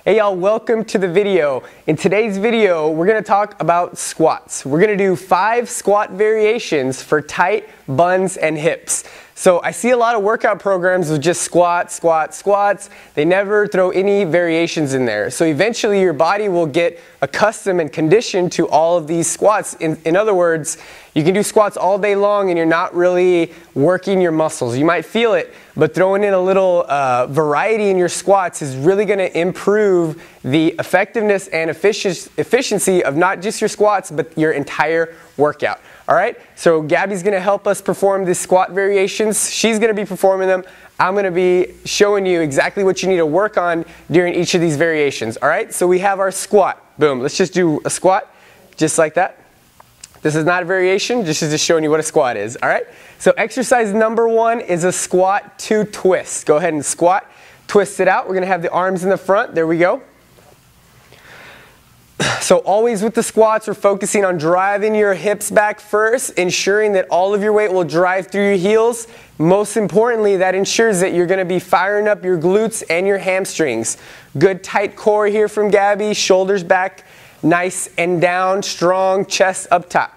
Hey y'all, welcome to the video. In today's video, we're gonna talk about squats. We're gonna do 5 squat variations for tight buns and hips. So I see a lot of workout programs with just squats, squats, squats. They never throw any variations in there. So eventually your body will get accustomed and conditioned to all of these squats. In other words, you can do squats all day long and you're not really working your muscles. You might feel it, but throwing in a little variety in your squats is really gonna improve the effectiveness and efficiency of not just your squats, but your entire workout. All right, so Gabby's gonna help us perform these squat variations. She's gonna be performing them. I'm gonna be showing you exactly what you need to work on during each of these variations. All right, so we have our squat. Boom, let's just do a squat, just like that. This is not a variation, this is just showing you what a squat is, all right? So exercise number 1 is a squat to twist. Go ahead and squat, twist it out. We're gonna have the arms in the front, there we go. So always with the squats, we're focusing on driving your hips back first, ensuring that all of your weight will drive through your heels. Most importantly, that ensures that you're gonna be firing up your glutes and your hamstrings. Good tight core here from Gabby, shoulders back, nice and down, strong, chest up top.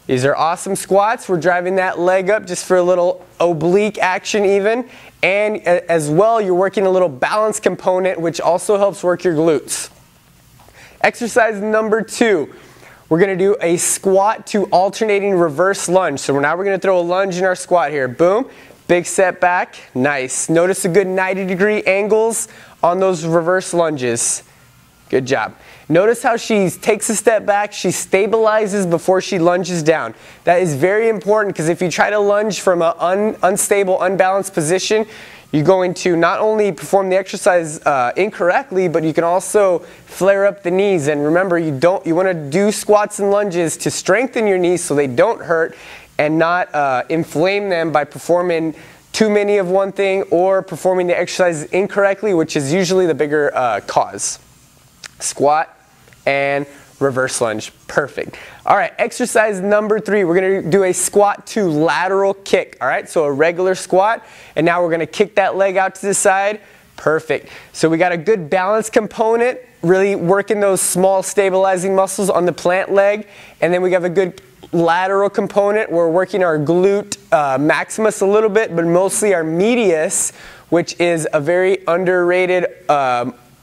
These are awesome squats. We're driving that leg up just for a little oblique action even. And as well, you're working a little balance component, which also helps work your glutes. Exercise number 2, we're gonna do a squat to alternating reverse lunge. So now we're gonna throw a lunge in our squat here. Boom, big step back, nice. Notice a good 90-degree angles on those reverse lunges. Good job. Notice how she takes a step back, she stabilizes before she lunges down. That is very important because if you try to lunge from an unstable, unbalanced position, you're going to not only perform the exercise incorrectly, but you can also flare up the knees. And remember, you want to do squats and lunges to strengthen your knees so they don't hurt and not inflame them by performing too many of one thing or performing the exercises incorrectly, which is usually the bigger cause. Squat and reverse lunge. Perfect. All right, exercise number 3, we're going to do a squat to lateral kick. All right, so a regular squat, and now we're going to kick that leg out to the side. Perfect. So we got a good balance component, really working those small stabilizing muscles on the plant leg, and then we have a good lateral component. We're working our glute maximus a little bit, but mostly our medius, which is a very underrated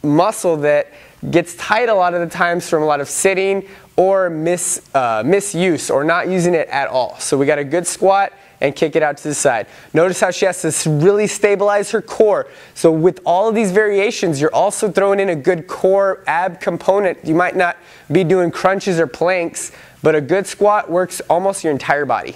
muscle that gets tight a lot of the times from a lot of sitting or misuse or not using it at all. So we got a good squat and kick it out to the side. Notice how she has to really stabilize her core. So with all of these variations, you're also throwing in a good core ab component. You might not be doing crunches or planks, but a good squat works almost your entire body.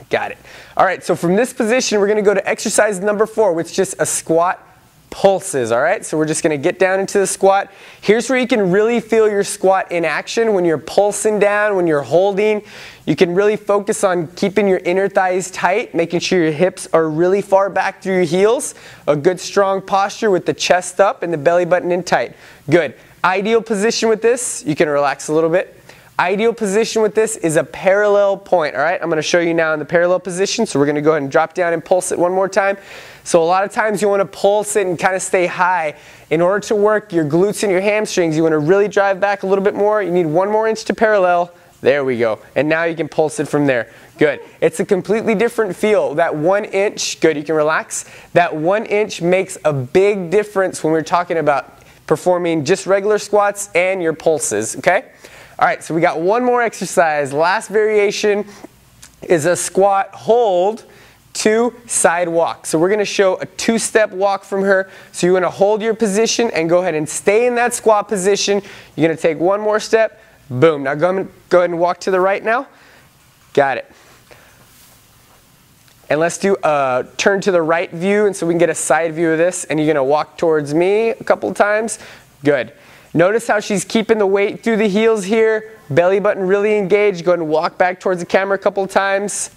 Got it. All right, so from this position, we're gonna go to exercise number 4, which is just a squat pulses. All right, so we're just going to get down into the squat. Here's where you can really feel your squat in action. When you're pulsing down, when you're holding, you can really focus on keeping your inner thighs tight, making sure your hips are really far back through your heels. A good strong posture with the chest up and the belly button in tight. Good. Ideal position with this, you can relax a little bit. Ideal position with this is a parallel point. All right, I'm going to show you now in the parallel position. So we're going to go ahead and drop down and pulse it one more time. So a lot of times you want to pulse it and kind of stay high. In order to work your glutes and your hamstrings, you want to really drive back a little bit more. You need 1 more inch to parallel. There we go. And now you can pulse it from there. Good. It's a completely different feel. That 1 inch, good, you can relax. That 1 inch makes a big difference when we're talking about performing just regular squats and your pulses, okay? All right, so we got 1 more exercise. Last variation is a squat hold to side walk. So we're going to show a 2-step walk from her. So you want to hold your position and go ahead and stay in that squat position. You're going to take 1 more step. Boom. Now go ahead and walk to the right now. Got it. And let's do a turn to the right view, and so we can get a side view of this. And you're going to walk towards me a couple of times. Good. Notice how she's keeping the weight through the heels here. Belly button really engaged. Go ahead and walk back towards the camera a couple of times.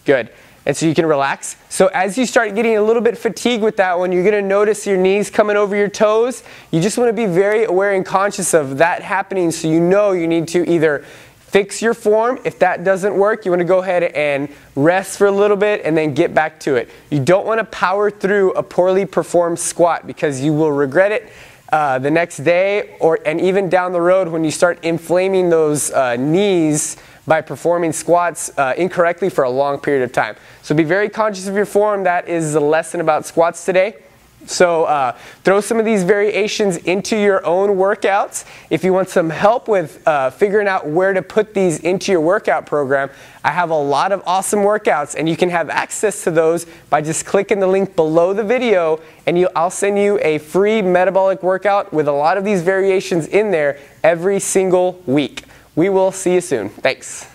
Good. And so you can relax. So as you start getting a little bit fatigued with that one, you're going to notice your knees coming over your toes. You just want to be very aware and conscious of that happening, so you know you need to either fix your form. If that doesn't work, you want to go ahead and rest for a little bit and then get back to it. You don't want to power through a poorly performed squat because you will regret it the next day, and even down the road when you start inflaming those knees by performing squats incorrectly for a long period of time. So be very conscious of your form. That is the lesson about squats today. So throw some of these variations into your own workouts. If you want some help with figuring out where to put these into your workout program, I have a lot of awesome workouts, and you can have access to those by just clicking the link below the video, and I'll send you a free metabolic workout with a lot of these variations in there every single week. We will see you soon. Thanks.